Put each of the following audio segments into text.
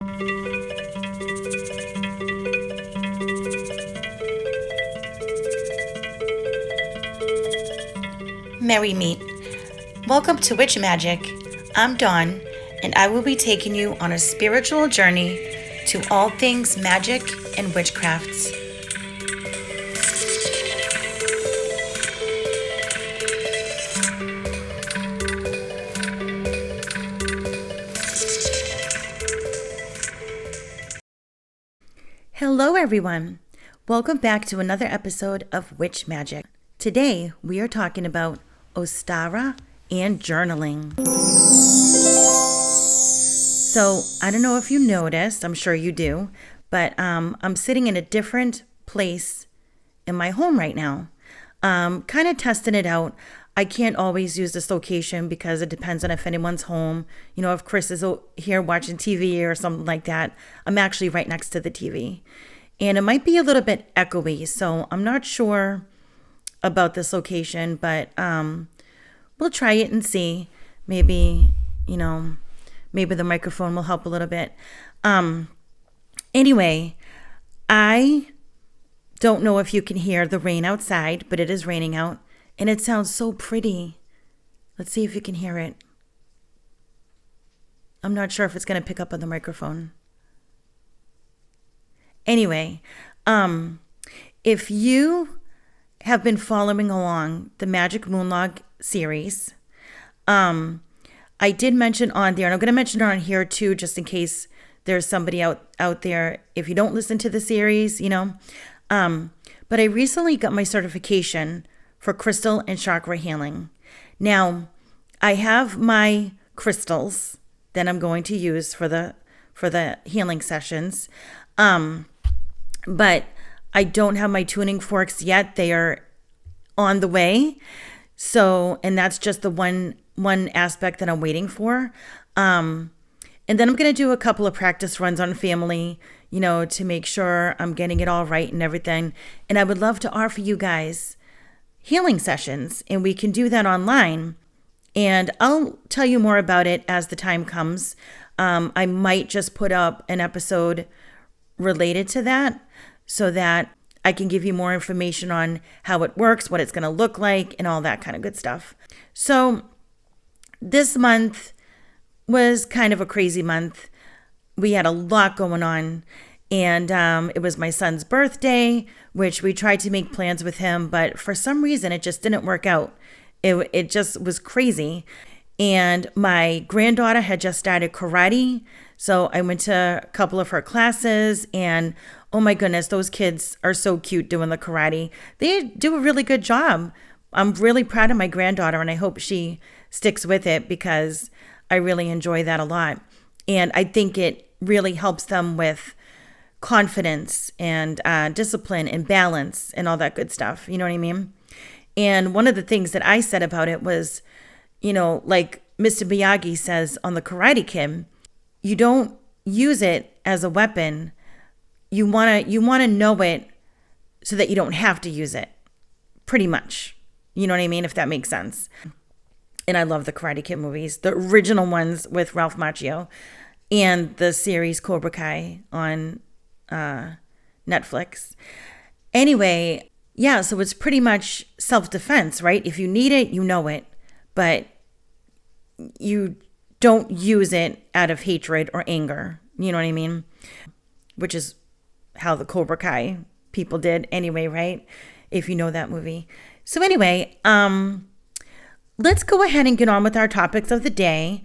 Merry meet. Welcome to Witch Magic. I'm Dawn, and I will be taking you on a spiritual journey to all things magic and witchcrafts. Hello everyone. Welcome back to another episode of Witch Magic. Today we are talking about Ostara and Journaling. So I don't know if you noticed, I'm sure you do, but I'm sitting in a different place in my home right now. Kind of testing it out. I can't always use this location because it depends on if anyone's home. You know, if Chris is here watching TV or something like that. I'm actually right next to the TV. And it might be a little bit echoey, so I'm not sure about this location, but we'll try it and see. Maybe the microphone will help a little bit. Anyway, I don't know if you can hear the rain outside, but it is raining out, and it sounds so pretty. Let's see if you can hear it. I'm not sure if it's going to pick up on the microphone. Anyway, if you have been following along the Magic Moonlog series, I did mention on there, and I'm going to mention it on here too, just in case there's somebody out there, if you don't listen to the series, but I recently got my certification for crystal and chakra healing. Now, I have my crystals that I'm going to use for the healing sessions, but I don't have my tuning forks yet. They are on the way. So, and that's just the one aspect that I'm waiting for. And then I'm going to do a couple of practice runs on family, to make sure I'm getting it all right and everything. And I would love to offer you guys healing sessions, and we can do that online. And I'll tell you more about it as the time comes. I might just put up an episode related to that so that I can give you more information on how it works, what it's going to look like, and all that kind of good stuff. So this month was kind of a crazy month. We had a lot going on, and it was my son's birthday, which we tried to make plans with him, but for some reason it just didn't work out. It just was crazy. And my granddaughter had just started karate, so I went to a couple of her classes, and oh my goodness, those kids are so cute doing the karate. They do a really good job. I'm really proud of my granddaughter, and I hope she sticks with it because I really enjoy that a lot. And I think it really helps them with confidence and discipline and balance and all that good stuff. You know what I mean? And one of the things that I said about it was, like Mr. Miyagi says on the Karate Kid, you don't use it as a weapon. You want to know it so that you don't have to use it, pretty much. You know what I mean? If that makes sense. And I love the Karate Kid movies, the original ones with Ralph Macchio, and the series Cobra Kai on Netflix. Anyway, yeah, so it's pretty much self-defense, right? If you need it, you know it, but you don't use it out of hatred or anger. You know what I mean? Which is how the Cobra Kai people did anyway, right? If you know that movie. So anyway, let's go ahead and get on with our topics of the day.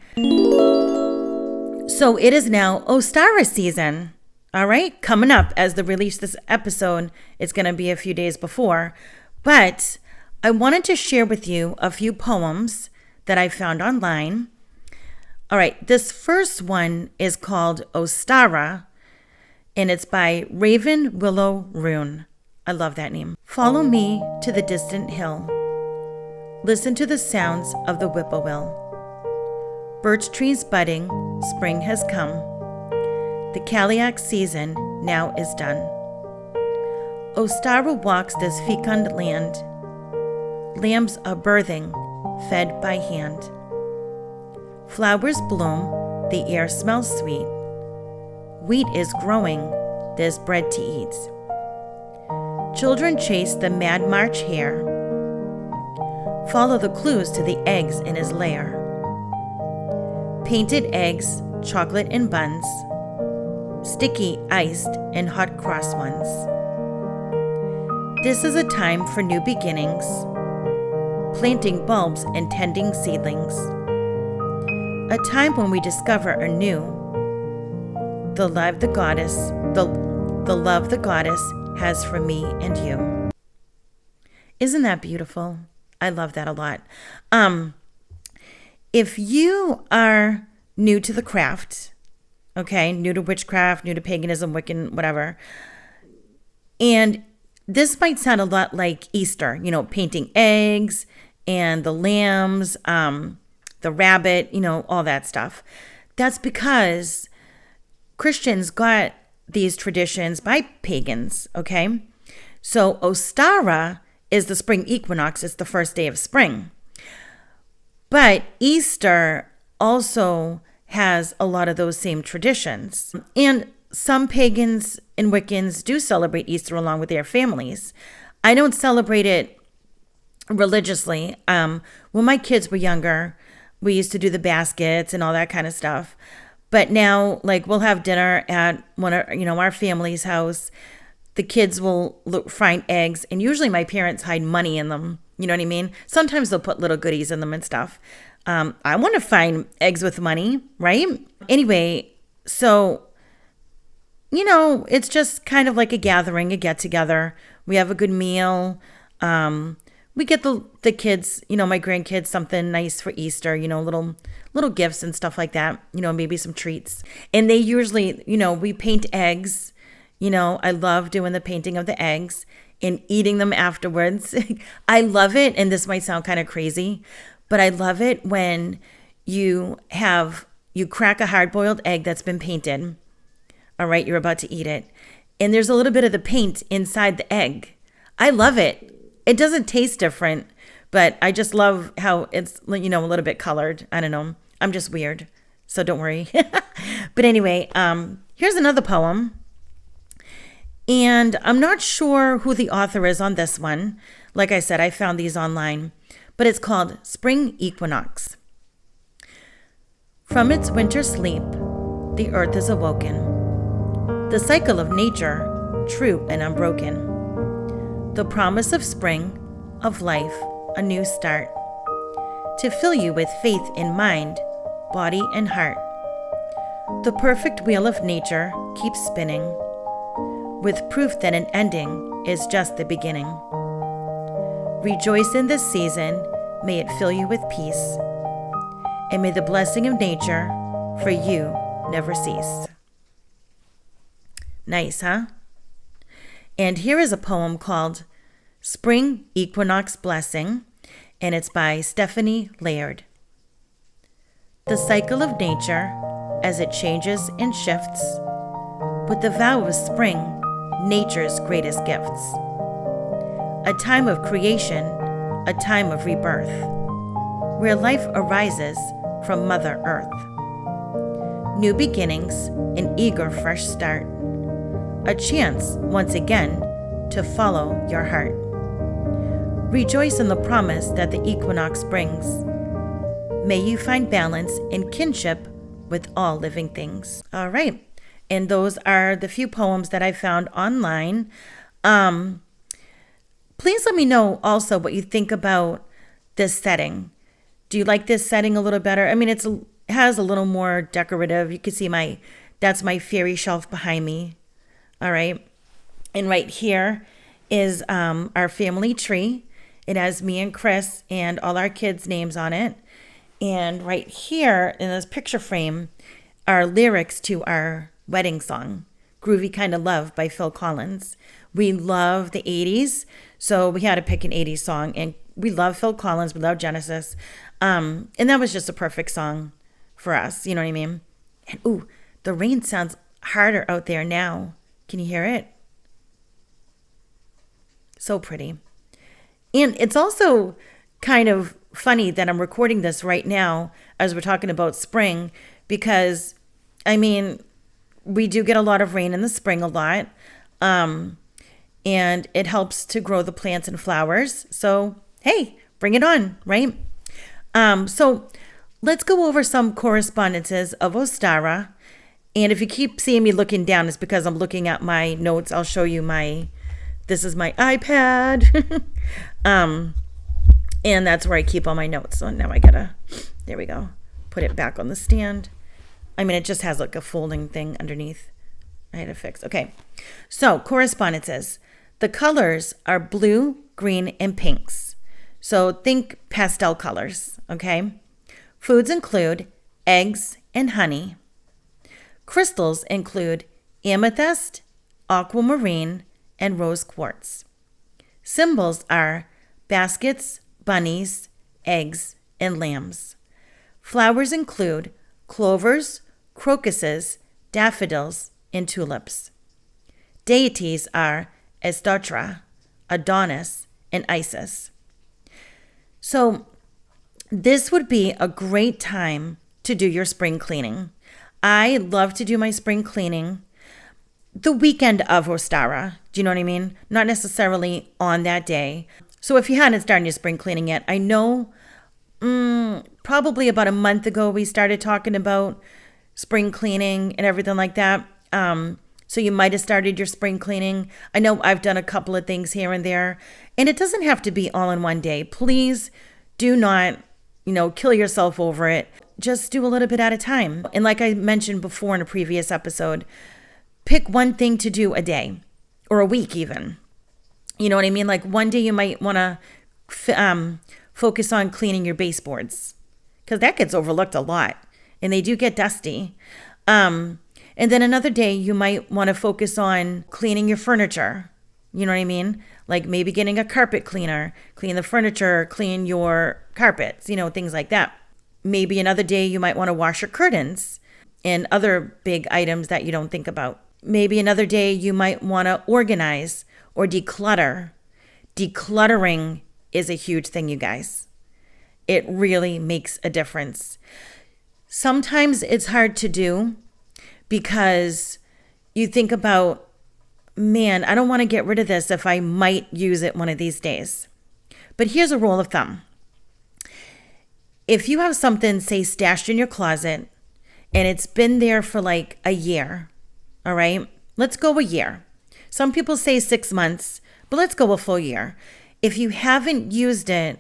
So it is now Ostara season. All right, coming up as the release this episode, it's going to be a few days before. But I wanted to share with you a few poems that I found online. All right, this first one is called Ostara, and it's by Raven Willow Rune. I love that name. Follow me to the distant hill. Listen to the sounds of the whippoorwill. Birch trees budding, spring has come. The Caliac season now is done. Ostara walks this fecund land. Lambs are birthing, fed by hand. Flowers bloom, the air smells sweet. wheat is growing, there's bread to eat. Children chase the mad March hare. Follow the clues to the eggs in his lair. Painted eggs, chocolate and buns, sticky, iced, and hot cross ones. This is a time for new beginnings, planting bulbs and tending seedlings. A time when we discover anew the love the goddess has for me and you. Isn't that beautiful? I love that a lot. If you are new to the craft, okay, new to witchcraft, new to paganism, Wiccan, whatever, and this might sound a lot like Easter, painting eggs and the lambs, the rabbit, all that stuff. That's because Christians got these traditions by pagans, okay? So Ostara is the spring equinox. It's the first day of spring. But Easter also has a lot of those same traditions. And some pagans and Wiccans do celebrate Easter along with their families. I don't celebrate it religiously. When my kids were younger, we used to do the baskets and all that kind of stuff. But now, we'll have dinner at our family's house. The kids will find eggs, and usually my parents hide money in them. You know what I mean? Sometimes they'll put little goodies in them and stuff. I want to find eggs with money, right? Anyway, so, it's just kind of like a gathering, a get-together. We have a good meal. We get the kids, my grandkids, something nice for Easter, little gifts and stuff like that, maybe some treats. And they usually, we paint eggs. I love doing the painting of the eggs and eating them afterwards. I love it, and this might sound kind of crazy, but I love it when you crack a hard-boiled egg that's been painted. All right, you're about to eat it. And there's a little bit of the paint inside the egg. I love it. It doesn't taste different, but I just love how it's, a little bit colored. I don't know. I'm just weird, so don't worry. But anyway, here's another poem. And I'm not sure who the author is on this one. Like I said, I found these online, but it's called Spring Equinox. From its winter sleep, the earth is awoken. The cycle of nature, true and unbroken. The promise of spring, of life, a new start. To fill you with faith in mind, body and heart. The perfect wheel of nature keeps spinning, with proof that an ending is just the beginning. Rejoice in this season, may it fill you with peace, and may the blessing of nature for you never cease. Nice, huh? And here is a poem called Spring Equinox Blessing, and it's by Stephanie Laird. The cycle of nature, as it changes and shifts, with the vow of spring, nature's greatest gifts. A time of creation, a time of rebirth, where life arises from Mother Earth. New beginnings, an eager fresh start, a chance once again to follow your heart. Rejoice in the promise that the equinox brings. May you find balance and kinship with all living things. All right. And those are the few poems that I found online. Please let me know also what you think about this setting. Do you like this setting a little better? I mean, it has a little more decorative. You can see that's my fairy shelf behind me. All right. And right here is our family tree. It has me and Chris and all our kids' names on it. And right here in this picture frame are lyrics to our wedding song, Groovy Kind of Love by Phil Collins. We love the 80s, so we had to pick an 80s song. And we love Phil Collins. We love Genesis. And that was just a perfect song for us. You know what I mean? And ooh, the rain sounds harder out there now. Can you hear it? So pretty. And it's also kind of funny that I'm recording this right now as we're talking about spring, because, I mean, We do get a lot of rain in the spring, a lot. And it helps to grow the plants and flowers. So, hey, bring it on, right? So let's go over some correspondences of Ostara. And if you keep seeing me looking down, it's because I'm looking at my notes. I'll show you this is my iPad. And that's where I keep all my notes. So now there we go, put it back on the stand. I mean, it just has like a folding thing underneath. I had to fix. Okay. So correspondences. The colors are blue, green, and pinks. So think pastel colors. Okay. Foods include eggs and honey. Crystals include amethyst, aquamarine, and rose quartz. Symbols are baskets, bunnies, eggs, and lambs. Flowers include clovers, crocuses, daffodils, and tulips. Deities are Ostara, Adonis, and Isis. So this would be a great time to do your spring cleaning. I love to do my spring cleaning the weekend of Ostara. Do you know what I mean? Not necessarily on that day. So if you hadn't started your spring cleaning yet, I know probably about a month ago we started talking about spring cleaning and everything like that. So you might have started your spring cleaning. I know I've done a couple of things here and there, and it doesn't have to be all in one day. Please do not, kill yourself over it. Just do a little bit at a time. And like I mentioned before in a previous episode, pick one thing to do a day or a week even. You know what I mean? Like one day you might want to focus on cleaning your baseboards because that gets overlooked a lot and they do get dusty. And then another day you might want to focus on cleaning your furniture. You know what I mean? Like maybe getting a carpet cleaner, clean the furniture, clean your carpets, things like that. Maybe another day you might want to wash your curtains and other big items that you don't think about. Maybe another day you might want to organize or declutter. Decluttering is a huge thing, you guys. It really makes a difference. Sometimes it's hard to do because you think about, man, I don't want to get rid of this if I might use it one of these days. But here's a rule of thumb. If you have something, say, stashed in your closet and it's been there for like a year, all right? Let's go a year. Some people say 6 months, but let's go a full year. If you haven't used it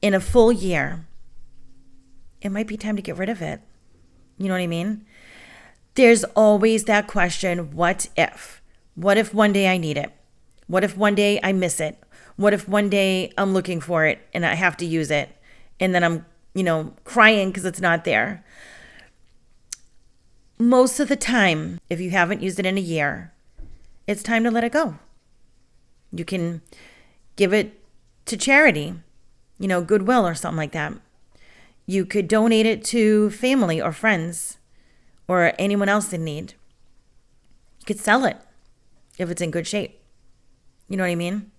in a full year, it might be time to get rid of it. You know what I mean? There's always that question, what if? What if one day I need it? What if one day I miss it? What if one day I'm looking for it and I have to use it and then I'm, crying because it's not there? Most of the time, if you haven't used it in a year, it's time to let it go. You can give it to charity, Goodwill or something like that. You could donate it to family or friends or anyone else in need. You could sell it if it's in good shape. You know what I mean?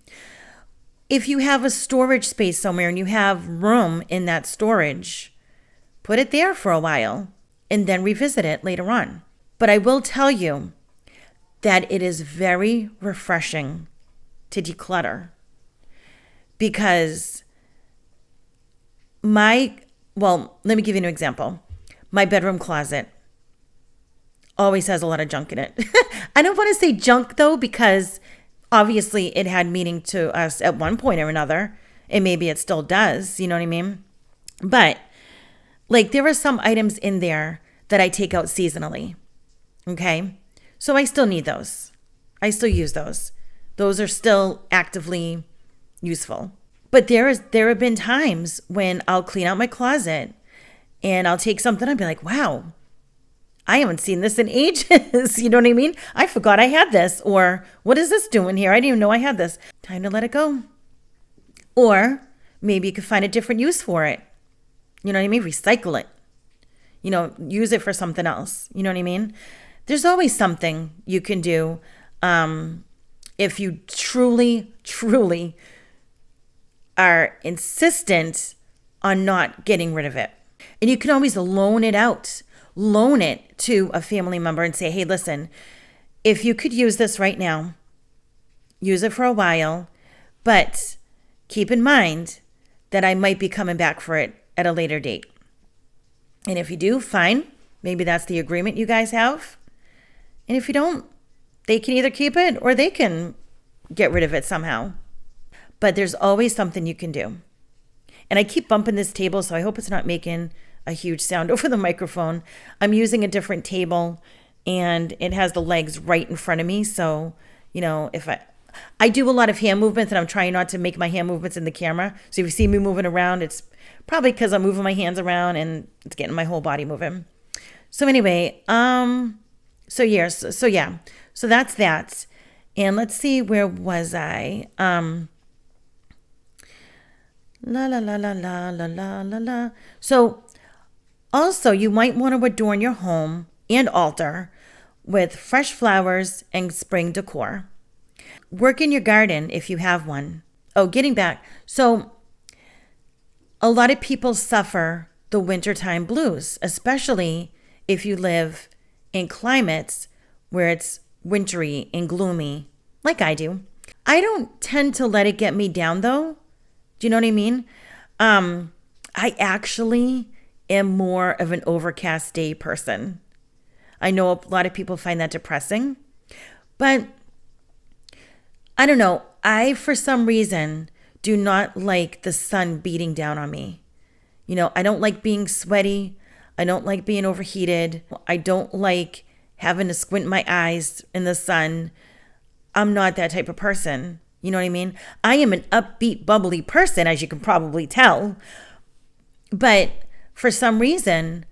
If you have a storage space somewhere and you have room in that storage, put it there for a while and then revisit it later on. But I will tell you that it is very refreshing to declutter because let me give you an example. My bedroom closet always has a lot of junk in it. I don't want to say junk though, because obviously it had meaning to us at one point or another, and maybe it still does, you know what I mean? But like there are some items in there that I take out seasonally, okay? So I still need those. I still use those. Those are still actively useful. But there have been times when I'll clean out my closet and I'll take something and be like, wow, I haven't seen this in ages. You know what I mean? I forgot I had this. Or what is this doing here? I didn't even know I had this. Time to let it go. Or maybe you could find a different use for it. You know what I mean? Recycle it. Use it for something else. You know what I mean? There's always something you can do if you truly, truly are insistent on not getting rid of it. And you can always loan it out. loan it to a family member and say, hey, listen, if you could use this right now, use it for a while, but keep in mind that I might be coming back for it at a later date. And if you do, fine. Maybe that's the agreement you guys have. And if you don't, they can either keep it or they can get rid of it somehow. But there's always something you can do. And I keep bumping this table, so I hope it's not making a huge sound over the microphone. I'm using a different table, and it has the legs right in front of me. So, if I do a lot of hand movements, and I'm trying not to make my hand movements in the camera. So if you see me moving around, it's probably because I'm moving my hands around and it's getting my whole body moving. So anyway, so that's that. And let's see, where was I? So also, you might want to adorn your home and altar with fresh flowers and spring decor. Work in your garden if you have one. Oh, getting back. So a lot of people suffer the wintertime blues, especially if you live in climates where it's wintry and gloomy, like I do. I don't tend to let it get me down, though. Do you know what I mean? I actually am more of an overcast day person. I know a lot of people find that depressing, but I don't know. I, for some reason, do not like the sun beating down on me. I don't like being sweaty. I don't like being overheated. I don't like having to squint my eyes in the sun. I'm not that type of person. You know what I mean? I am an upbeat, bubbly person, as you can probably tell. But for some reason,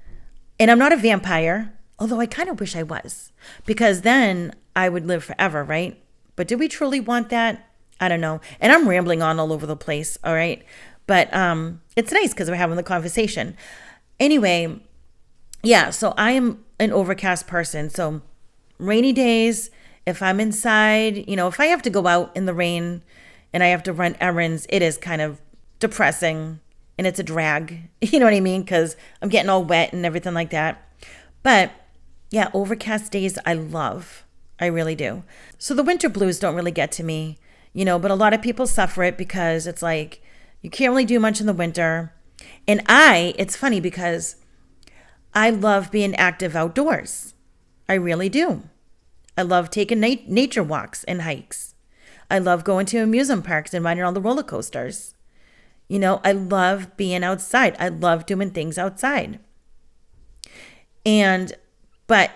and I'm not a vampire, although I kind of wish I was, because then I would live forever, right? But do we truly want that? I don't know. And I'm rambling on all over the place, all right? But it's nice because we're having the conversation. Anyway, yeah, so I am an overcast person. So rainy days, if I'm inside, if I have to go out in the rain and I have to run errands, it is kind of depressing and it's a drag. You know what I mean? Because I'm getting all wet and everything like that. But yeah, overcast days I love. I really do. So the winter blues don't really get to me, but a lot of people suffer it because it's like you can't really do much in the winter. And it's funny because I love being active outdoors. I really do. I love taking nature walks and hikes. I love going to amusement parks and riding on the roller coasters. I love being outside. I love doing things outside. But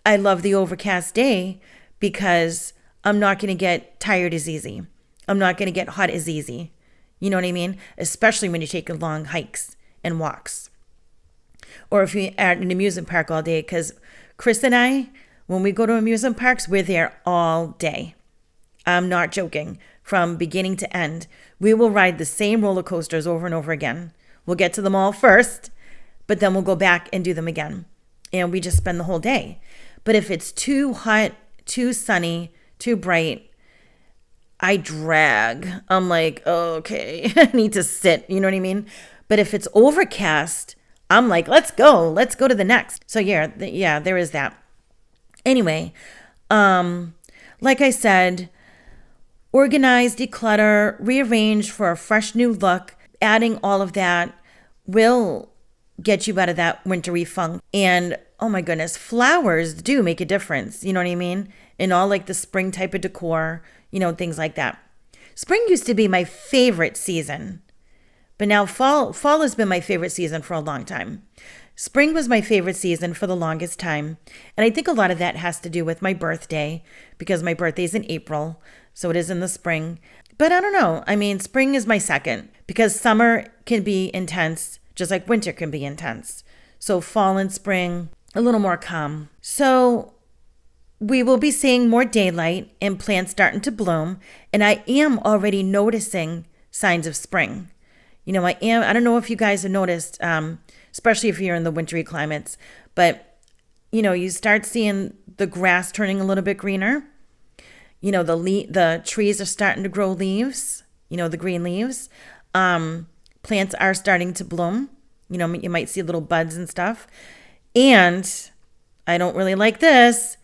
I love the overcast day because I'm not going to get tired as easy. I'm not going to get hot as easy. You know what I mean? Especially when you take long hikes and walks. Or if you're at an amusement park all day, because Chris and I, when we go to amusement parks, we're there all day. I'm not joking. From beginning to end, we will ride the same roller coasters over and over again. We'll get to them all first, but then we'll go back and do them again. And we just spend the whole day. But if it's too hot, too sunny, too bright, I drag. I'm like, oh, okay, I need to sit. You know what I mean? But if it's overcast, I'm like, let's go to the next. So yeah, there is that. Anyway, like I said, organize, declutter, rearrange for a fresh new look. Adding all of that will get you out of that wintry funk. And oh my goodness, flowers do make a difference. You know what I mean? And all like the spring type of decor, things like that. Spring used to be my favorite season, but now fall has been my favorite season for a long time. Spring was my favorite season for the longest time. And I think a lot of that has to do with my birthday, because my birthday is in April. So it is in the spring. But I don't know. I mean, spring is my second, because summer can be intense, just like winter can be intense. So fall and spring, a little more calm. So we will be seeing more daylight and plants starting to bloom. And I am already noticing signs of spring. I don't know if you guys have noticed, especially if you're in the wintry climates, but, you start seeing the grass turning a little bit greener. The trees are starting to grow leaves, the green leaves. Plants are starting to bloom, You might see little buds and stuff. And I don't really like this,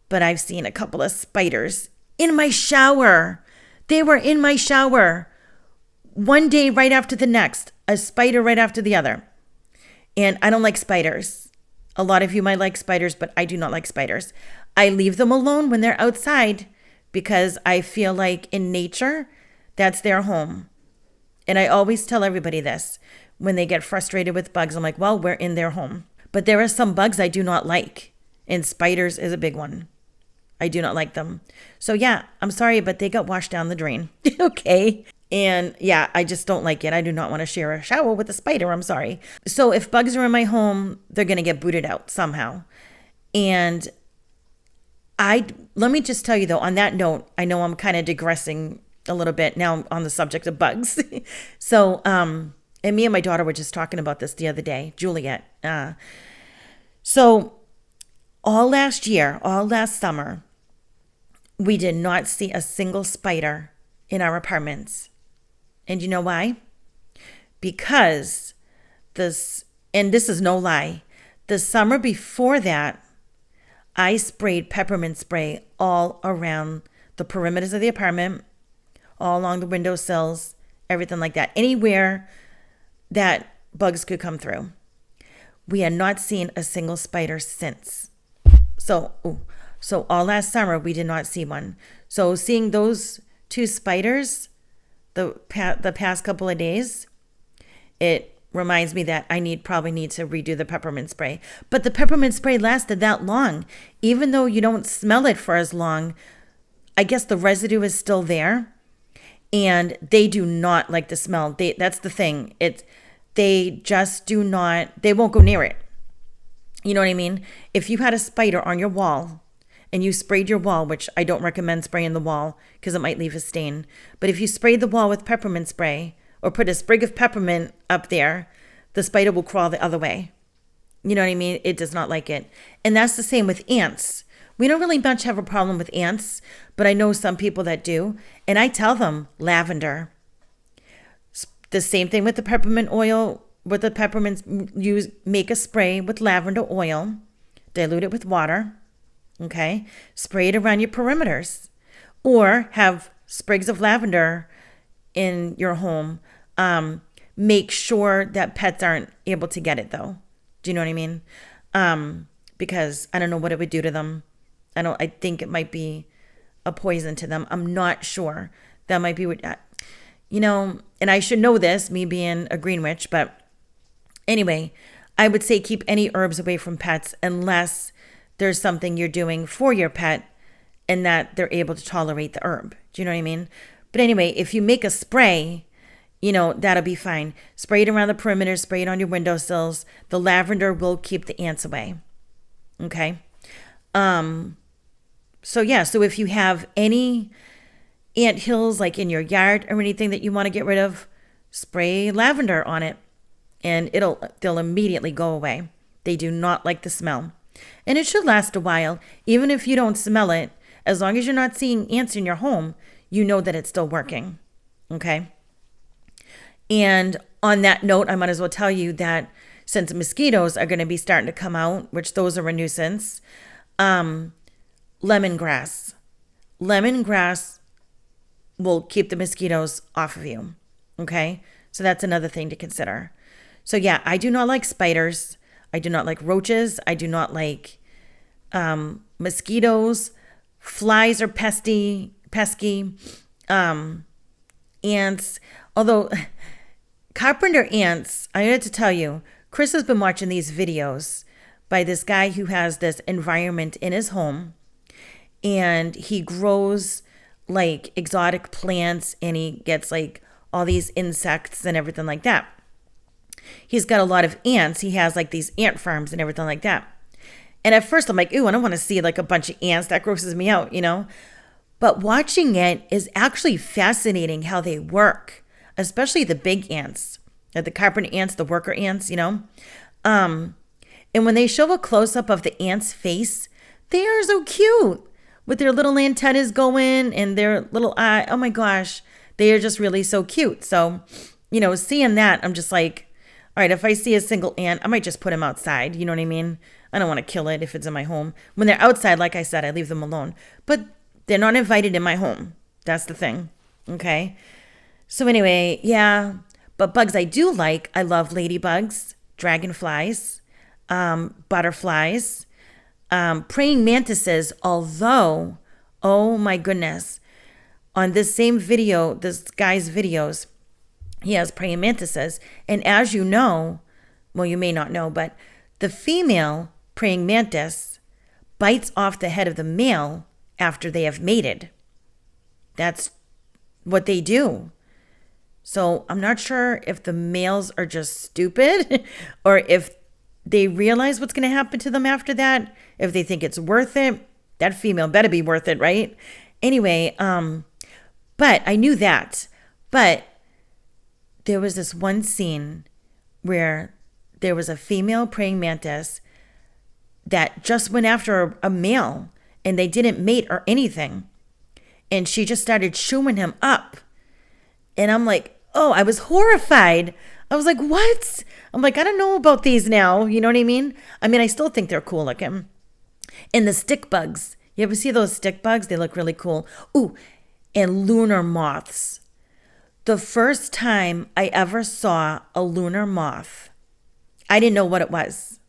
but I've seen a couple of spiders in my shower. They were in my shower one day right after the next, a spider right after the other. And I don't like spiders. A lot of you might like spiders, but I do not like spiders. I leave them alone when they're outside because I feel like in nature, that's their home. And I always tell everybody this. When they get frustrated with bugs, I'm like, well, we're in their home. But there are some bugs I do not like. And spiders is a big one. I do not like them. So yeah, I'm sorry, but they got washed down the drain. Okay. And yeah, I just don't like it. I do not want to share a shower with a spider. I'm sorry. So if bugs are in my home, they're going to get booted out somehow. And let me just tell you though, on that note, I know I'm kind of digressing a little bit now on the subject of bugs. So, and me and my daughter were just talking about this the other day, Juliet. So all last summer, we did not see a single spider in our apartments. And you know why? Because and this is no lie, the summer before that, I sprayed peppermint spray all around the perimeters of the apartment, all along the windowsills, everything like that. Anywhere that bugs could come through. We had not seen a single spider since. So all last summer, we did not see one. So seeing those two spiders the past couple of days, it reminds me that I probably need to redo the peppermint spray. But the peppermint spray lasted that long. Even though you don't smell it for as long, I guess the residue is still there. And they do not like the smell. That's the thing. They won't go near it. You know what I mean? If you had a spider on your wall and you sprayed your wall, which I don't recommend spraying the wall because it might leave a stain. But if you sprayed the wall with peppermint spray or put a sprig of peppermint up there, the spider will crawl the other way. You know what I mean? It does not like it. And that's the same with ants. We don't really much have a problem with ants, but I know some people that do. And I tell them lavender. The same thing with the peppermint oil. With the peppermints, make a spray with lavender oil, dilute it with water, okay? Spray it around your perimeters. Or have sprigs of lavender in your home. Make sure that pets aren't able to get it though. Do you know what I mean? Because I don't know what it would do to them. I think it might be a poison to them. I'm not sure. That might be what, and I should know this, me being a green witch, but anyway, I would say keep any herbs away from pets unless there's something you're doing for your pet and that they're able to tolerate the herb. Do you know what I mean? But anyway, if you make a spray, that'll be fine. Spray it around the perimeter, spray it on your windowsills. The lavender will keep the ants away. Okay? So if you have any ant hills like in your yard or anything that you want to get rid of, spray lavender on it. And they'll immediately go away. They do not like the smell. And it should last a while. Even if you don't smell it, as long as you're not seeing ants in your home, you know that it's still working. Okay? And on that note, I might as well tell you that since mosquitoes are going to be starting to come out, which those are a nuisance, lemongrass. Lemongrass will keep the mosquitoes off of you. Okay? So that's another thing to consider. So yeah, I do not like spiders. I do not like roaches. I do not like mosquitoes. Flies are pesky. Ants. Although carpenter ants, I had to tell you, Chris has been watching these videos by this guy who has this environment in his home. And he grows like exotic plants and he gets like all these insects and everything like that. He's got a lot of ants. He has like these ant farms and everything like that. And at first I'm like, ooh, I don't want to see like a bunch of ants. That grosses me out, But watching it is actually fascinating how they work, especially the big ants, like the carpenter ants, the worker ants, And when they show a close-up of the ant's face, they are so cute with their little antennas going and their little eye. Oh my gosh, they are just really so cute. So, seeing that, I'm just like, All right, if I see a single ant, I might just put him outside. You know what I mean? I don't want to kill it if it's in my home. When they're outside, like I said, I leave them alone. But they're not invited in my home. That's the thing. Okay? So anyway, yeah. But bugs I do like, I love ladybugs, dragonflies, butterflies, praying mantises, although, oh my goodness, on this same video, this guy's videos, he has praying mantises. And as you know, well, you may not know, but the female praying mantis bites off the head of the male after they have mated. That's what they do. So I'm not sure if the males are just stupid or if they realize what's going to happen to them after that. If they think it's worth it, that female better be worth it, right? Anyway, but I knew that. But there was this one scene where there was a female praying mantis that just went after a male and they didn't mate or anything. And she just started chewing him up. And I'm like, oh, I was horrified. I was like, what? I'm like, I don't know about these now. You know what I mean? I mean, I still think they're cool looking. And the stick bugs. You ever see those stick bugs? They look really cool. Ooh, and lunar moths. The first time I ever saw a lunar moth, I didn't know what it was.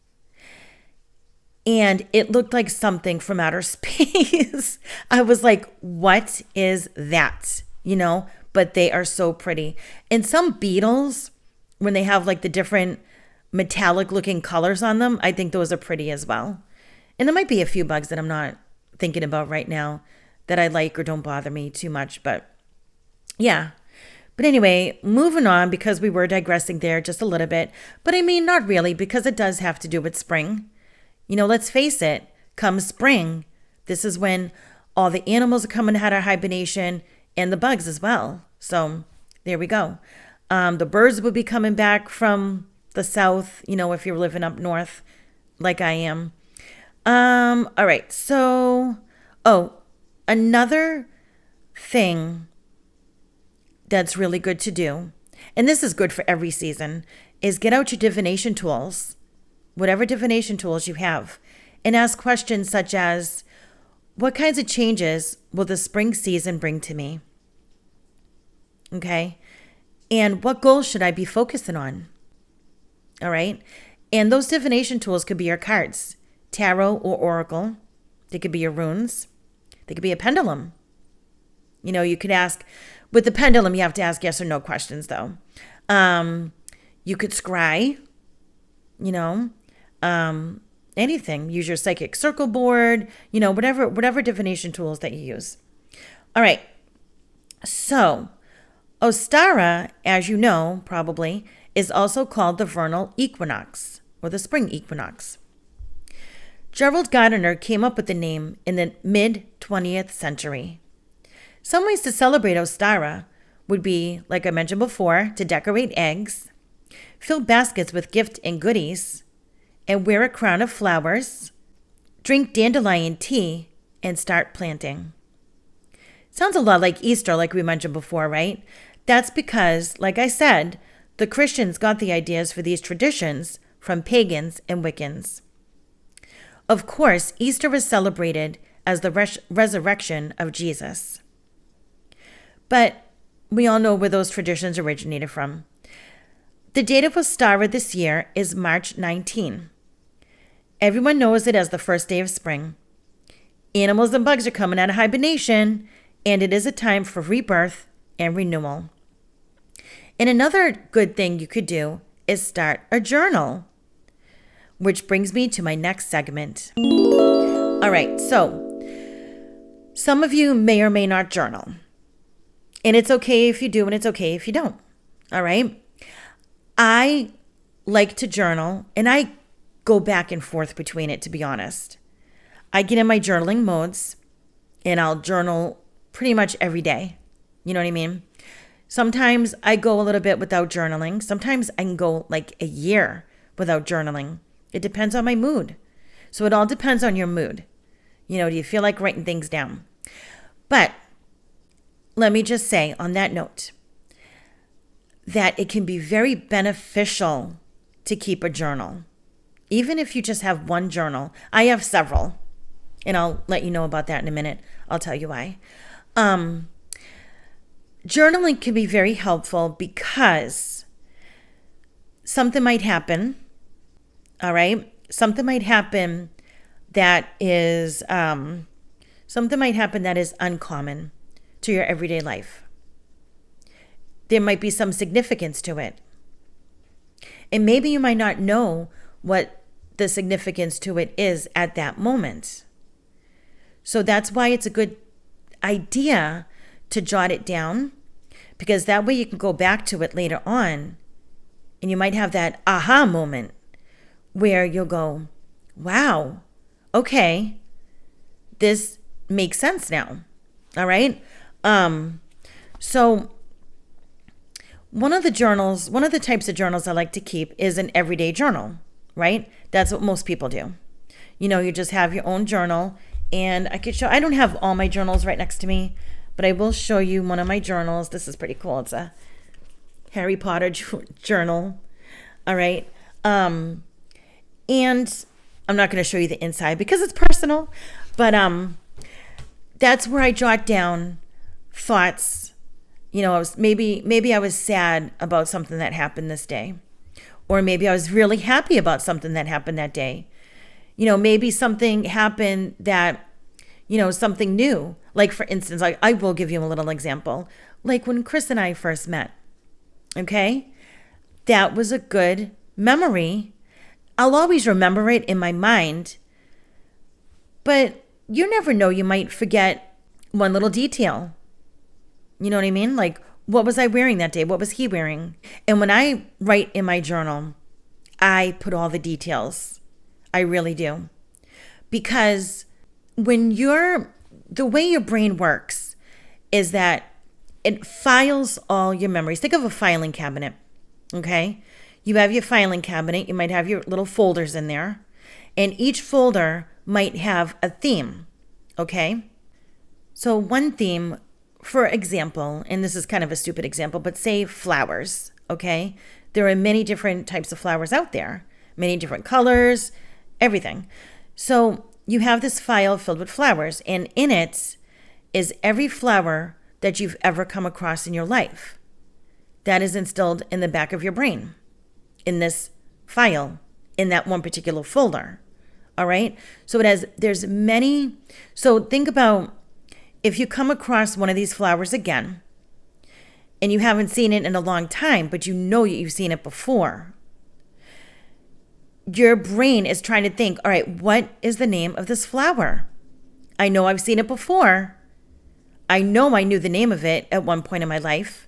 And it looked like something from outer space. I was like, what is that? You know, but they are so pretty. And some beetles, when they have like the different metallic looking colors on them, I think those are pretty as well. And there might be a few bugs that I'm not thinking about right now that I like or don't bother me too much, but yeah. But anyway, moving on, because we were digressing there just a little bit, but I mean, not really, because it does have to do with spring. You know, let's face it, come spring, this is when all the animals are coming out of hibernation and the bugs as well. So there we go. The birds will be coming back from the south, you know, if you're living up north like I am. All right. So, another thing that's really good to do, and this is good for every season, is get out your divination tools, whatever divination tools you have, and ask questions such as, what kinds of changes will the spring season bring to me? Okay. And what goals should I be focusing on? All right. And those divination tools could be your cards, tarot or oracle. They could be your runes. They could be a pendulum. You know, you could ask, with the pendulum, you have to ask yes or no questions though. You could scry, you know, anything. Use your psychic circle board, you know, whatever divination tools that you use. All right. So Ostara, as you know, probably, is also called the vernal equinox or the spring equinox. Gerald Gardner came up with the name in the mid-20th century. Some ways to celebrate Ostara would be, like I mentioned before, to decorate eggs, fill baskets with gift and goodies, and wear a crown of flowers, drink dandelion tea, and start planting. Sounds a lot like Easter, like we mentioned before, right? That's because, like I said, the Christians got the ideas for these traditions from pagans and Wiccans. Of course, Easter was celebrated as the resurrection of Jesus. But we all know where those traditions originated from. The date of Ostara this year is March 19. Everyone knows it as the first day of spring. Animals and bugs are coming out of hibernation, and it is a time for rebirth and renewal. And another good thing you could do is start a journal, which brings me to my next segment. All right, so some of you may or may not journal. And it's okay if you do, and it's okay if you don't. All right? I like to journal, and I go back and forth between it, to be honest. I get in my journaling modes, and I'll journal pretty much every day. You know what I mean? Sometimes I go a little bit without journaling. Sometimes I can go like a year without journaling. It depends on my mood. So it all depends on your mood. You know, do you feel like writing things down? But let me just say on that note that it can be very beneficial to keep a journal. Even if you just have one journal. I have several, and I'll let you know about that in a minute. I'll tell you why. Journaling can be very helpful because something might happen, all right? Something might happen that is uncommon to your everyday life. There might be some significance to it. And maybe you might not know what the significance to it is at that moment. So that's why it's a good idea to jot it down, because that way you can go back to it later on and you might have that aha moment where you'll go, wow, okay, this makes sense now. All right. So one of the types of journals I like to keep is an everyday journal, right? That's what most people do. You just have your own journal, and I don't have all my journals right next to me, but I will show you one of my journals. This is pretty cool. It's a Harry Potter journal. All right. And I'm not going to show you the inside because it's personal, but that's where I jot down thoughts. Maybe I was sad about something that happened this day, or maybe I was really happy about something that happened that day. Maybe something happened that, something new. Like, for instance, I will give you a little example. Like when Chris and I first met, okay? That was a good memory. I'll always remember it in my mind, but you never know, you might forget one little detail. You know what I mean? Like, what was I wearing that day? What was he wearing? And when I write in my journal, I put all the details. I really do. Because the way your brain works is that it files all your memories. Think of a filing cabinet, okay? You have your filing cabinet. You might have your little folders in there. And each folder might have a theme, okay? So one theme, for example, and this is kind of a stupid example, but say flowers, okay? There are many different types of flowers out there, many different colors, everything. So you have this file filled with flowers, and in it is every flower that you've ever come across in your life. That is instilled in the back of your brain, in this file, in that one particular folder. All right? So there's many. So think about if you come across one of these flowers again, and you haven't seen it in a long time, but you know you've seen it before. Your brain is trying to think, all right, what is the name of this flower? I know I've seen it before. I know I knew the name of it at one point in my life.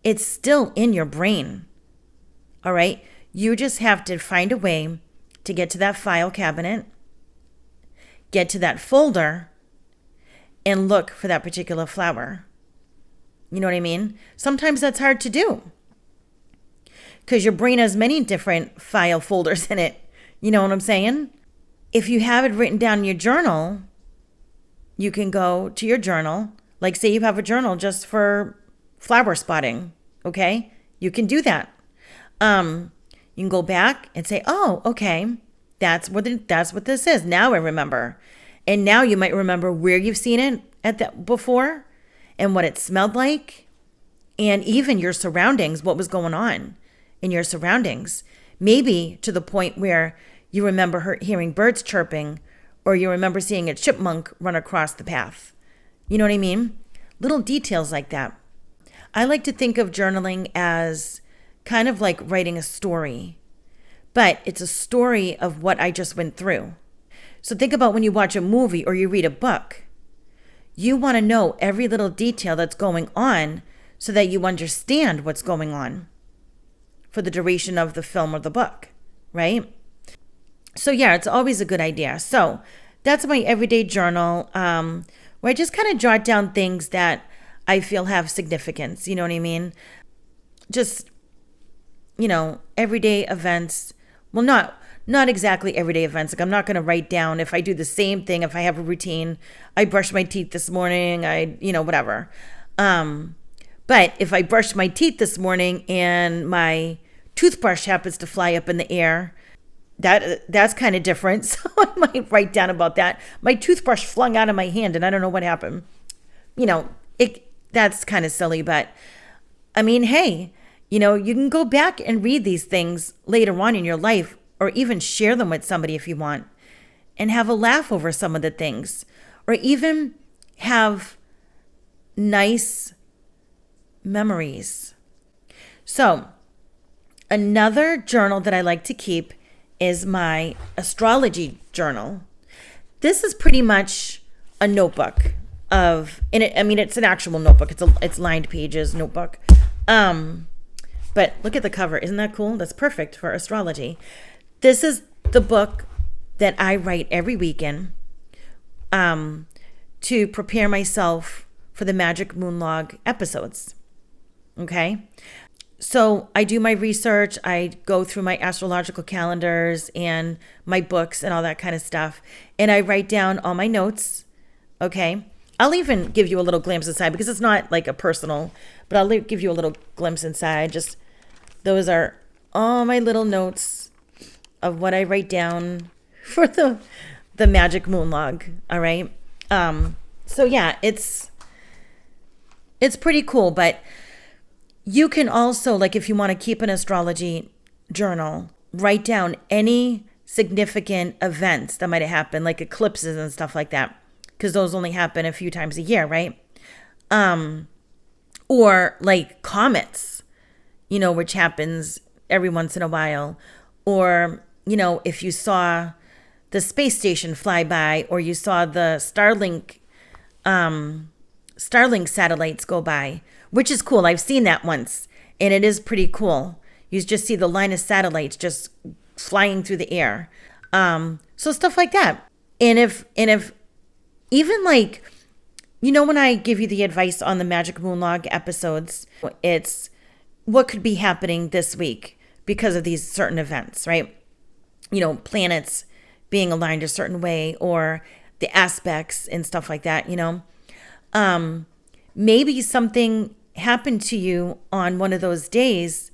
It's still in your brain. All right? You just have to find a way to get to that file cabinet, get to that folder, and look for that particular flower. You know what I mean? Sometimes that's hard to do because your brain has many different file folders in it. You know what I'm saying? If you have it written down in your journal, you can go to your journal. Like, say you have a journal just for flower spotting, okay? You can do that. You can go back and say, oh, okay, that's what this is. Now I remember. And now you might remember where you've seen it before and what it smelled like, and even your surroundings, what was going on in your surroundings. Maybe to the point where you remember hearing birds chirping, or you remember seeing a chipmunk run across the path. You know what I mean? Little details like that. I like to think of journaling as kind of like writing a story, but it's a story of what I just went through. So think about when you watch a movie or you read a book. You want to know every little detail that's going on so that you understand what's going on for the duration of the film or the book, right? So yeah, it's always a good idea. So that's my everyday journal, where I just kind of jot down things that I feel have significance. You know what I mean? Just, everyday events. Well, not exactly everyday events. Like, I'm not going to write down if I do the same thing, if I have a routine. I brushed my teeth this morning, whatever. But if I brushed my teeth this morning and my toothbrush happens to fly up in the air, that's kind of different. So I might write down about that. My toothbrush flung out of my hand and I don't know what happened. That's kind of silly, but I mean, hey, you can go back and read these things later on in your life, or even share them with somebody if you want, and have a laugh over some of the things, or even have nice memories. So another journal that I like to keep is my astrology journal. This is pretty much a notebook it's an actual notebook. It's lined pages notebook. But look at the cover. Isn't that cool? That's perfect for astrology. This is the book that I write every weekend to prepare myself for the Magick Moonlog episodes. Okay? So I do my research. I go through my astrological calendars and my books and all that kind of stuff. And I write down all my notes. Okay? I'll even give you a little glimpse inside because it's not like a personal, but I'll give you a little glimpse inside. Just those are all my little notes of what I write down for the Magick Moonlog. All right. So yeah, it's pretty cool, but you can also, like, if you want to keep an astrology journal, write down any significant events that might have happened, like eclipses and stuff like that, because those only happen a few times a year, right? Or like comets, which happens every once in a while. Or, if you saw the space station fly by, or you saw the Starlink satellites go by, which is cool. I've seen that once, and it is pretty cool. You just see the line of satellites just flying through the air. So stuff like that. And if even like, when I give you the advice on the Magick Moonlog episodes, it's what could be happening this week because of these certain events, right? Planets being aligned a certain way, or the aspects and stuff like that, maybe something happened to you on one of those days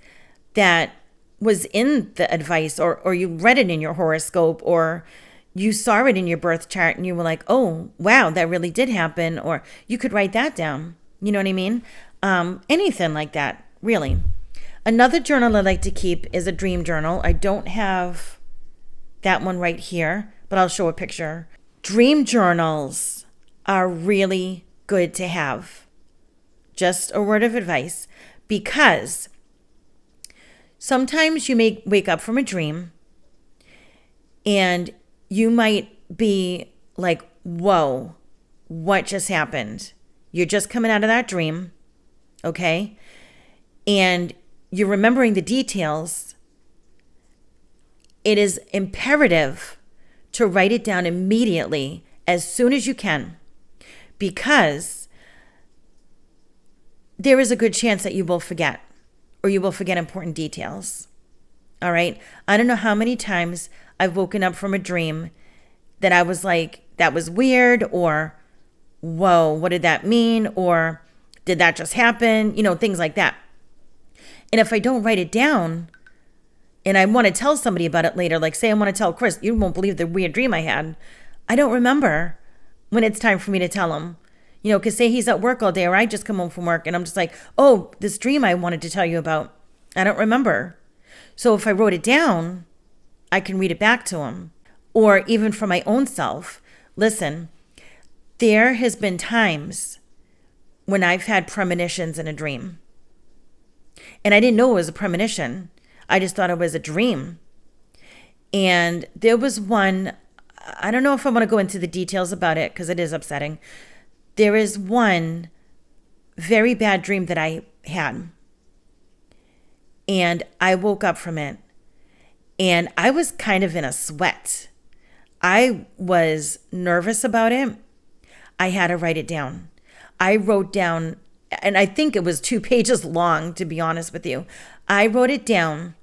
that was in the advice, or you read it in your horoscope, or you saw it in your birth chart and you were like, oh, wow, that really did happen. Or you could write that down. You know what I mean? Anything like that, really. Another journal I like to keep is a dream journal. I don't have that one right here, but I'll show a picture. Dream journals are really good to have. Just a word of advice, because sometimes you may wake up from a dream and you might be like, whoa, what just happened? You're just coming out of that dream, okay? And you're remembering the details. It is imperative to write it down immediately as soon as you can, because there is a good chance that you will forget, or you will forget important details. All right? I don't know how many times I've woken up from a dream that I was like, that was weird, or whoa, what did that mean? Or did that just happen? Things like that. And if I don't write it down and I want to tell somebody about it later, like say I want to tell Chris, you won't believe the weird dream I had. I don't remember when it's time for me to tell him. Because say he's at work all day, or I just come home from work and I'm just like, oh, this dream I wanted to tell you about, I don't remember. So if I wrote it down, I can read it back to him. Or even for my own self. Listen, there has been times when I've had premonitions in a dream. And I didn't know it was a premonition. I just thought it was a dream. And there was one, I don't know if I want to go into the details about it because it is upsetting. There is one very bad dream that I had. And I woke up from it. And I was kind of in a sweat. I was nervous about it. I had to write it down. I wrote down, and I think it was 2 pages long, to be honest with you. I wrote it down.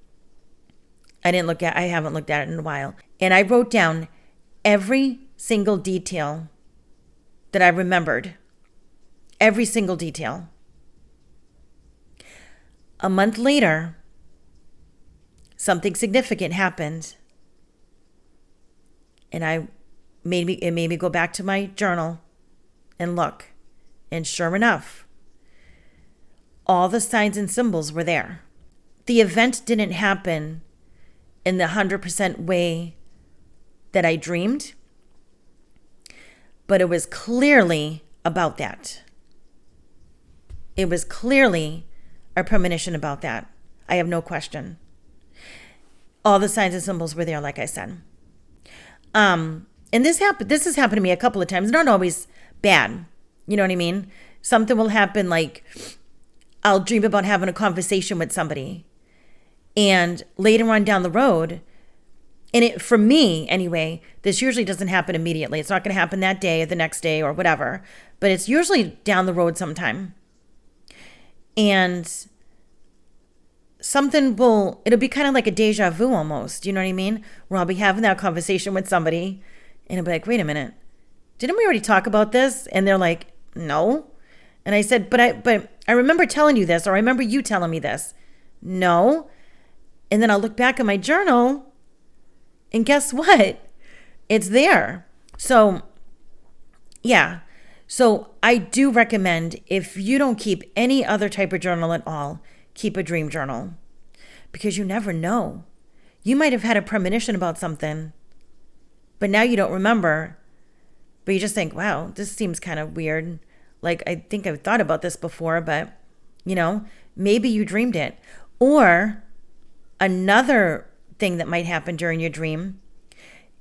I haven't looked at it in a while. And I wrote down every single detail that I remembered. Every single detail. A month later, something significant happened. And it made me go back to my journal and look. And sure enough, all the signs and symbols were there. The event didn't happen in the 100% way that I dreamed, but it was clearly about that. It was clearly a premonition about that. I have no question. All the signs and symbols were there, like I said. And this has happened to me a couple of times, not always bad. You know what I mean? Something will happen, like I'll dream about having a conversation with somebody, and later on down the road, and for me anyway, this usually doesn't happen immediately. It's not going to happen that day or the next day or whatever, but it's usually down the road sometime. And it'll be kind of like a deja vu almost, you know what I mean? Where I'll be having that conversation with somebody and I'll be like, wait a minute, didn't we already talk about this? And they're like, no. And I said, but I remember telling you this, or I remember you telling me this. No. And then I'll look back at my journal and guess what? It's there. So yeah. So I do recommend, if you don't keep any other type of journal at all, keep a dream journal, because you never know. You might have had a premonition about something, but now you don't remember, but you just think, wow, this seems kind of weird. Like, I think I've thought about this before, but maybe you dreamed it. Or another thing that might happen during your dream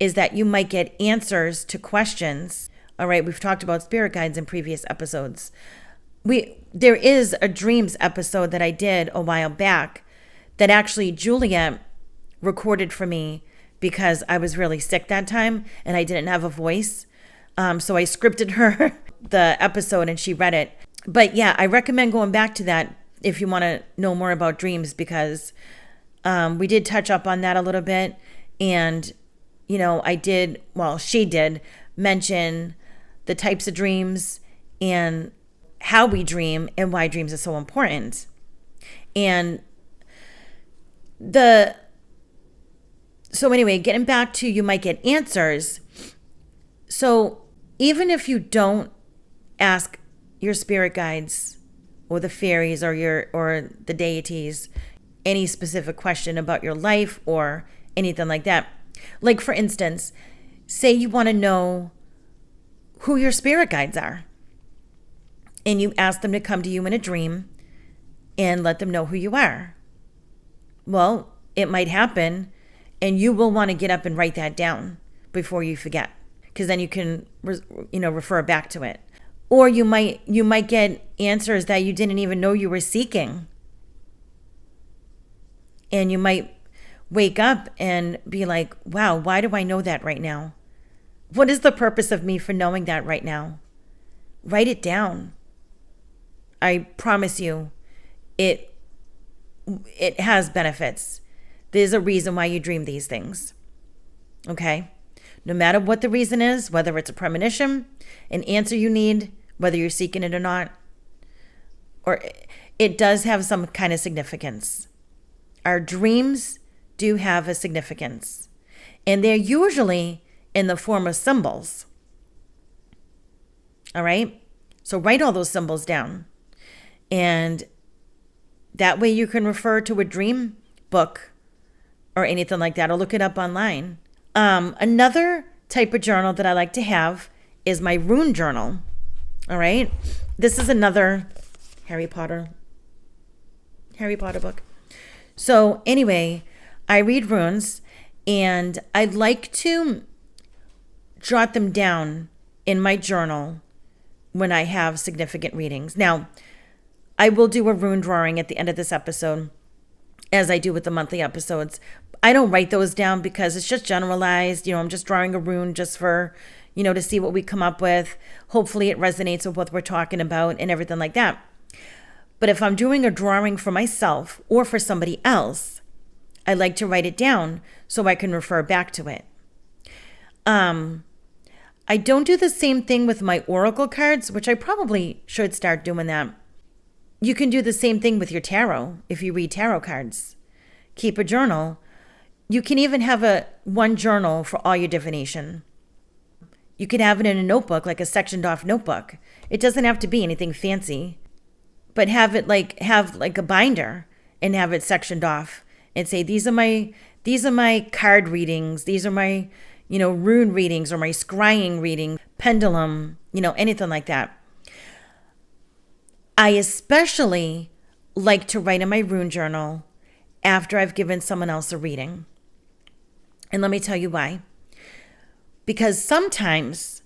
is that you might get answers to questions. All right, we've talked about spirit guides in previous episodes. There is a dreams episode that I did a while back that actually Juliet recorded for me because I was really sick that time and I didn't have a voice. So I scripted her the episode and she read it. But yeah, I recommend going back to that if you want to know more about dreams, because we did touch up on that a little bit. And, she did mention the types of dreams and how we dream and why dreams are so important. And so anyway, getting back to, you might get answers. So even if you don't ask your spirit guides or the fairies or the deities any specific question about your life or anything like that, like for instance, say you want to know who your spirit guides are, and you ask them to come to you in a dream and let them know who you are. Well, it might happen, and you will want to get up and write that down before you forget, because then you can, refer back to it. Or you might get answers that you didn't even know you were seeking, and you might wake up and be like, wow, why do I know that right now? What is the purpose of me for knowing that right now? Write it down. I promise you, it has benefits. There's a reason why you dream these things. Okay? No matter what the reason is, whether it's a premonition, an answer you need, whether you're seeking it or not, or it does have some kind of significance. Our dreams do have a significance, and they're usually in the form of symbols. All right? So write all those symbols down. And that way you can refer to a dream book or anything like that, or look it up online. Another type of journal that I like to have is my rune journal. All right? This is another Harry Potter book. So anyway, I read runes, and I like to jot them down in my journal when I have significant readings. Now, I will do a rune drawing at the end of this episode, as I do with the monthly episodes. I don't write those down because it's just generalized. I'm just drawing a rune just for, to see what we come up with. Hopefully it resonates with what we're talking about and everything like that. But if I'm doing a drawing for myself or for somebody else, I like to write it down so I can refer back to it. I don't do the same thing with my oracle cards, which I probably should start doing that. You can do the same thing with your tarot if you read tarot cards. Keep a journal You can even have one journal for all your divination. You can have it in a notebook, like a sectioned off notebook. It doesn't have to be anything fancy, but have like a binder and have it sectioned off and say, these are my card readings. These are my, rune readings or my scrying reading, pendulum, anything like that. I especially like to write in my rune journal after I've given someone else a reading. And let me tell you why. Because sometimes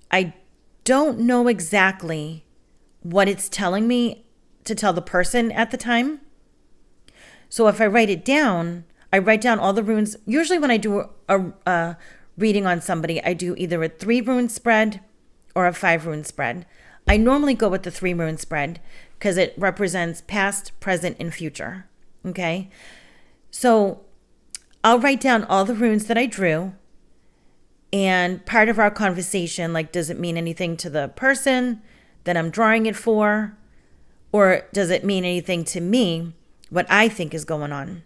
I don't know exactly what it's telling me to tell the person at the time. So if I write it down, I write down all the runes. Usually when I do a reading on somebody, I do either a 3 rune spread or a 5 rune spread. I normally go with the 3 rune spread because it represents past, present, and future. Okay? So I'll write down all the runes that I drew, and part of our conversation, like, does it mean anything to the person that I'm drawing it for? Or does it mean anything to me, what I think is going on?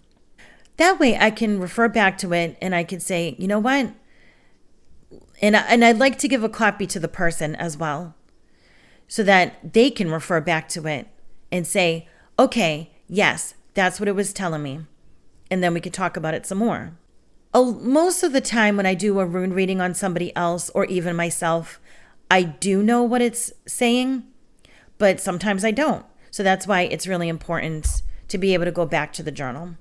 That way I can refer back to it and I can say, you know what? And I'd like to give a copy to the person as well, so that they can refer back to it and say, okay, yes, that's what it was telling me. And then we could talk about it some more. Most of the time when I do a rune reading on somebody else or even myself, I do know what it's saying, but sometimes I don't. So that's why it's really important to be able to go back to the journal.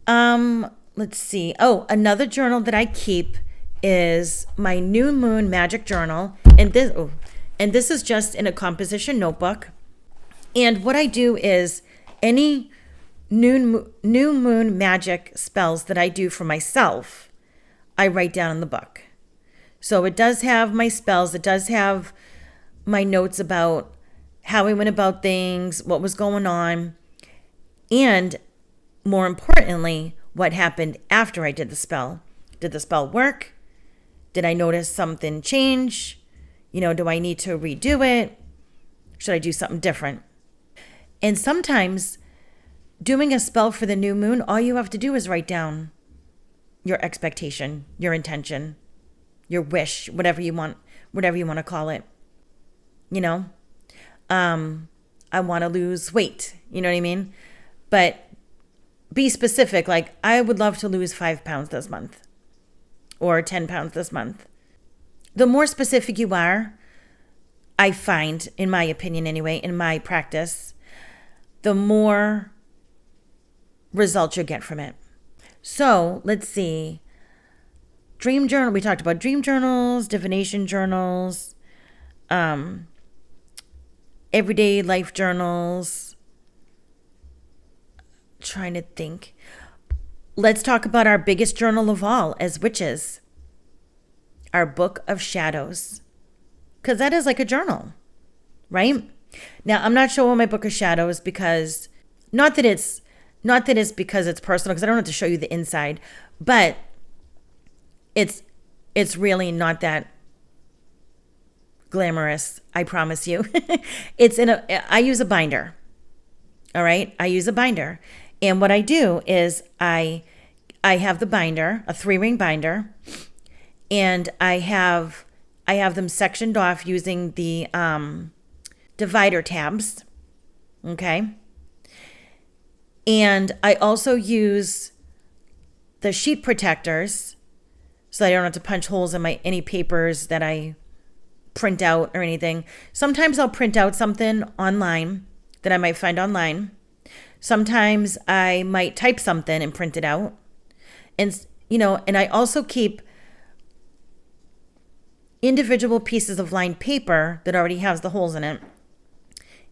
Let's see. Oh, another journal that I keep is my New Moon Magic journal. And this is just in a composition notebook. And what I do is any new moon magic spells that I do for myself, I write down in the book. So it does have my spells. It does have my notes about how I went about things, what was going on, and more importantly, what happened after I did the spell. Did the spell work? Did I notice something change? Do I need to redo it? Should I do something different? And sometimes doing a spell for the new moon, all you have to do is write down your expectation, your intention, your wish, whatever you want to call it. I want to lose weight, you know what I mean? But be specific, like I would love to lose 5 pounds this month or 10 pounds this month. The more specific you are, I find, in my opinion anyway, in my practice, the more results you get from it. So let's see. Dream journal. We talked about dream journals, divination journals, everyday life journals. Trying to think. Let's talk about our biggest journal of all as witches. Our Book of Shadows. Because that is like a journal, right? Now, I'm not showing my Book of Shadows because, not that it's because it's personal, because I don't have to show you the inside, but it's really not that glamorous, I promise you. I use a binder. All right? I use a binder. And what I do is I have the binder, a 3-ring binder, and I have them sectioned off using the divider tabs. Okay? And I also use the sheet protectors so I don't have to punch holes in any papers that I print out or anything. Sometimes I'll print out something online that I might find online. Sometimes I might type something and print it out. And, and I also keep individual pieces of lined paper that already has the holes in it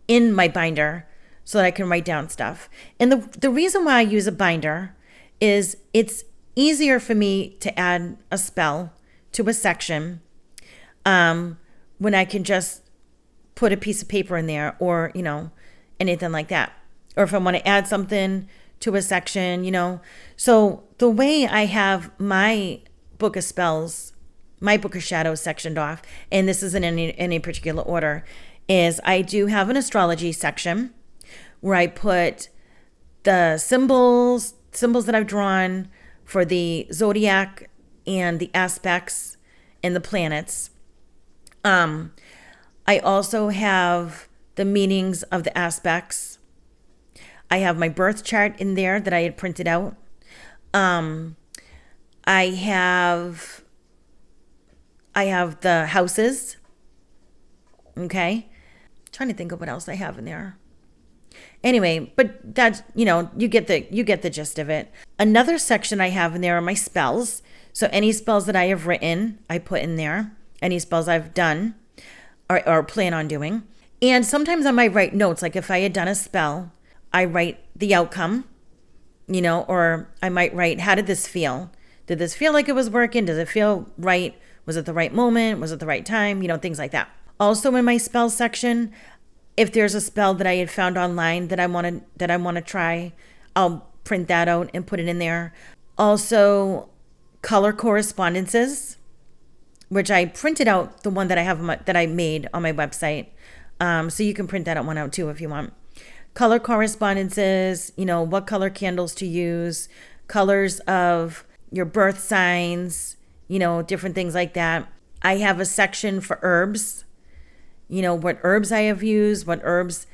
in my binder so that I can write down stuff. And the reason why I use a binder is it's easier for me to add a spell to a section when I can just put a piece of paper in there or, anything like that. Or if I want to add something to a section, So the way I have my Book of Spells, my Book of Shadows sectioned off, and this isn't in any particular order, is I do have an astrology section where I put the symbols, symbols that I've drawn for the zodiac and the aspects and the planets. I also have the meanings of the aspects. I have my birth chart in there that I had printed out. I have the houses. Okay. Trying to think of what else I have in there. Anyway, but that's, you get the gist of it. Another section I have in there are my spells. So any spells that I have written, I put in there. Any spells I've done or plan on doing. And sometimes I might write notes. Like if I had done a spell, I write the outcome, or I might write, how did this feel? Did this feel like it was working? Does it feel right? Was it the right moment? Was it the right time? Things like that. Also in my spell section, if there's a spell that I had found online that I want to try, I'll print that out and put it in there. Also, color correspondences, which I printed out the one that I have that I made on my website. So you can print that one out too if you want. Color correspondences, what color candles to use, colors of your birth signs, different things like that. I have a section for herbs, what herbs I have used, what herbs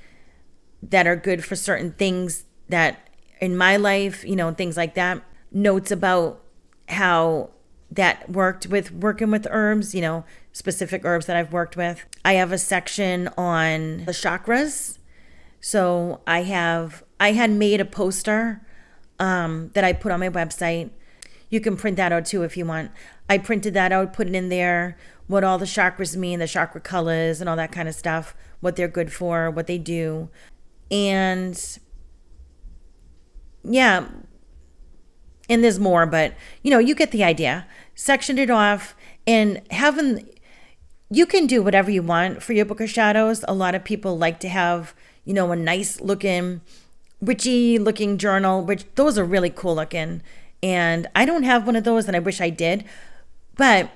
that are good for certain things that in my life, things like that. Notes about how that worked with working with herbs, specific herbs that I've worked with. I have a section on the chakras. So I had made a poster that I put on my website. You can print that out too if you want. I printed that out, put it in there, what all the chakras mean, the chakra colors and all that kind of stuff, what they're good for, what they do. And yeah, and there's more, but you get the idea. Sectioned it off and you can do whatever you want for your Book of Shadows. A lot of people like to have, a nice looking, witchy looking journal, which those are really cool looking. And I don't have one of those and I wish I did. But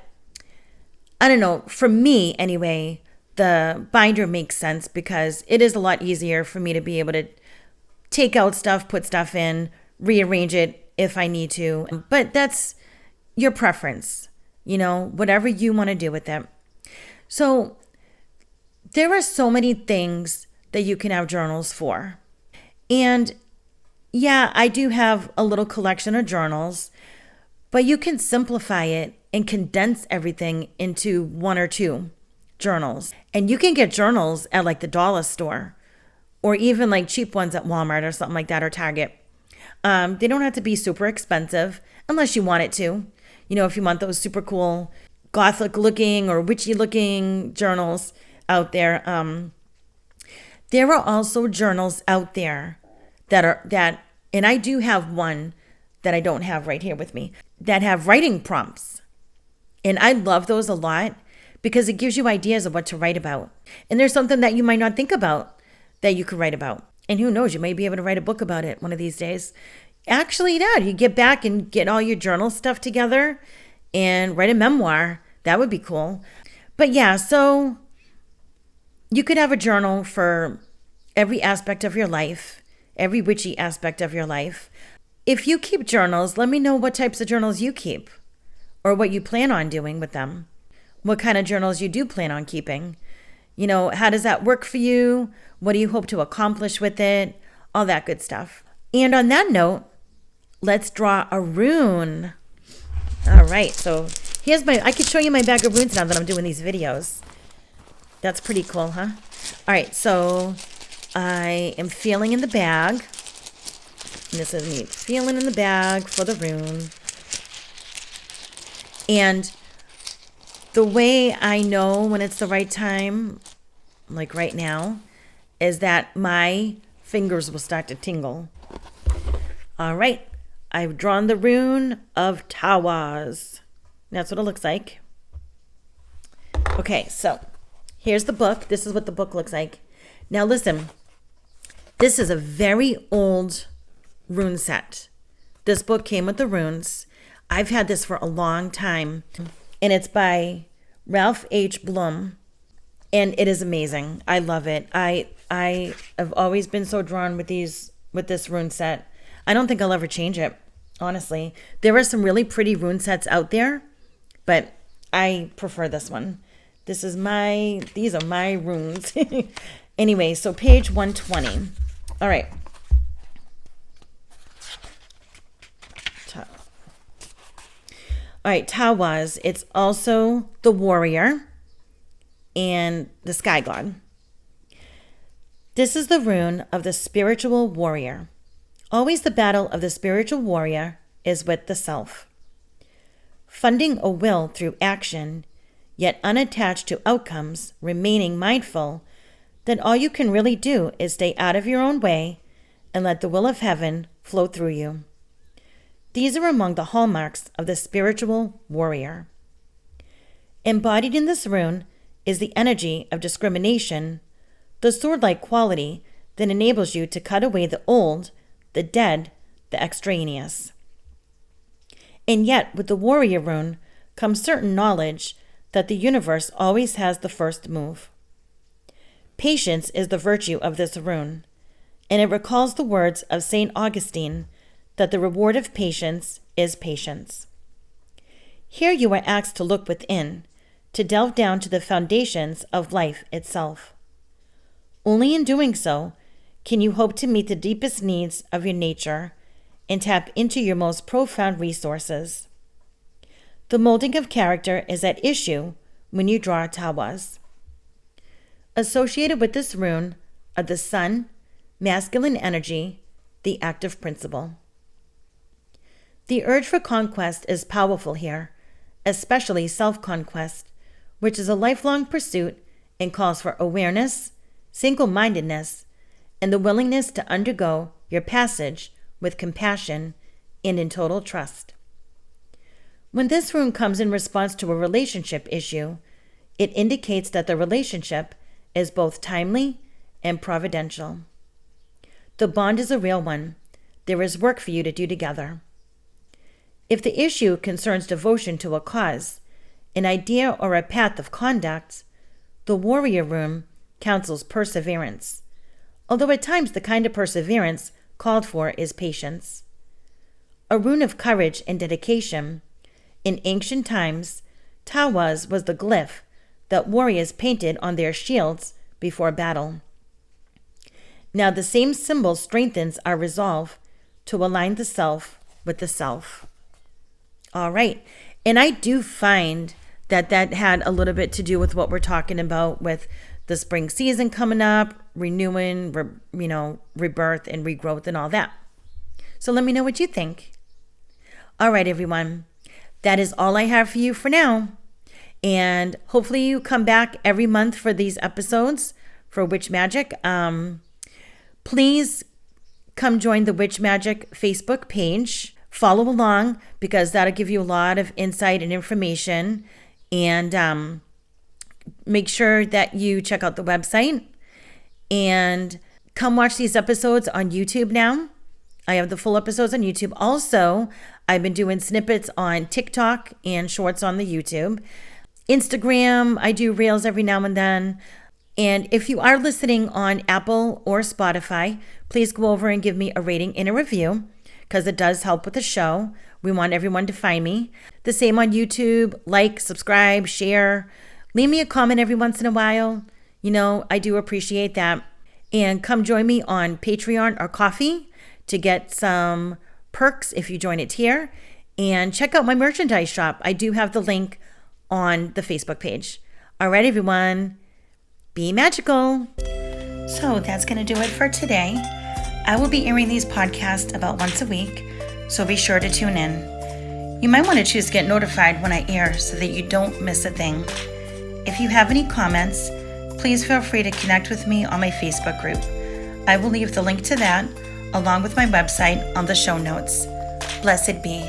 I don't know, for me anyway, the binder makes sense because it is a lot easier for me to be able to take out stuff, put stuff in, rearrange it if I need to. But that's your preference, whatever you want to do with it. So there are so many things that you can have journals for. And yeah, I do have a little collection of journals, but you can simplify it and condense everything into one or two journals. And you can get journals at like the dollar store or even like cheap ones at Walmart or something like that or Target. They don't have to be super expensive unless you want it to. If you want those super cool gothic looking or witchy looking journals out there. There are also journals out there and I do have one that I don't have right here with me, that have writing prompts. And I love those a lot because it gives you ideas of what to write about. And there's something that you might not think about that you could write about. And who knows, you may be able to write a book about it one of these days. Actually, yeah, you get back and get all your journal stuff together and write a memoir. That would be cool. But yeah, so you could have a journal for every aspect of your life, every witchy aspect of your life. If you keep journals, let me know what types of journals you keep or what you plan on doing with them. What kind of journals you do plan on keeping. How does that work for you? What do you hope to accomplish with it? All that good stuff. And on that note, let's draw a rune. All right, so I could show you my bag of runes now that I'm doing these videos. That's pretty cool, huh? All right, so I am feeling in the bag. And this is me feeling in the bag for the rune. And the way I know when it's the right time, like right now, is that my fingers will start to tingle. All right, I've drawn the rune of Tawaz. That's what it looks like. Okay, so here's the book. This is what the book looks like. Now listen, this is a very old rune set. This book came with the runes. I've had this for a long time, and it's by Ralph H. Blum, and it is amazing. I love it. I have always been so drawn with this rune set. I don't think I'll ever change it, honestly. There are some really pretty rune sets out there, but I prefer this one. These are my runes. Anyway, so page 120. All right. All right, Tawaz. It's also the warrior and the sky god. This is the rune of the spiritual warrior. Always the battle of the spiritual warrior is with the self. Funding a will through action, yet unattached to outcomes, remaining mindful that all you can really do is stay out of your own way and let the will of heaven flow through you. These are among the hallmarks of the spiritual warrior. Embodied in this rune is the energy of discrimination, the sword-like quality that enables you to cut away the old, the dead, the extraneous. And yet, with the warrior rune comes certain knowledge that the universe always has the first move. Patience is the virtue of this rune, and it recalls the words of St. Augustine that the reward of patience is patience. Here you are asked to look within, to delve down to the foundations of life itself. Only in doing so can you hope to meet the deepest needs of your nature and tap into your most profound resources. The molding of character is at issue when you draw Tawaz. Associated with this rune are the sun, masculine energy, the active principle. The urge for conquest is powerful here, especially self-conquest, which is a lifelong pursuit and calls for awareness, single-mindedness, and the willingness to undergo your passage with compassion and in total trust. When this rune comes in response to a relationship issue, it indicates that the relationship is both timely and providential. The bond is a real one. There is work for you to do together. If the issue concerns devotion to a cause, an idea, or a path of conduct, the warrior rune counsels perseverance, although at times the kind of perseverance called for is patience. A rune of courage and dedication. In ancient times, Tawaz was the glyph that warriors painted on their shields before battle. Now the same symbol strengthens our resolve to align the self with the self. All right. And I do find that had a little bit to do with what we're talking about with the spring season coming up, renewing, rebirth and regrowth and all that. So let me know what you think. All right, everyone. That is all I have for you for now. And hopefully you come back every month for these episodes for Witch Magic. Please come join the Witch Magic Facebook page. Follow along because that'll give you a lot of insight and information. And make sure that you check out the website. And come watch these episodes on YouTube now. I have the full episodes on YouTube. Also, I've been doing snippets on TikTok and shorts on the YouTube. Instagram, I do reels every now and then. And if you are listening on Apple or Spotify, please go over and give me a rating and a review because it does help with the show. We want everyone to find me. The same on YouTube. Like, subscribe, share. Leave me a comment every once in a while. I do appreciate that. And come join me on Patreon or Ko-fi to get some perks if you join it here. And check out my merchandise shop. I do have the link on the Facebook page. All right, everyone. Be magical. So that's going to do it for today. I will be airing these podcasts about once a week, so be sure to tune in. You might want to choose to get notified when I air so that you don't miss a thing. If you have any comments, please feel free to connect with me on my Facebook group. I will leave the link to that along with my website on the show notes. Blessed be.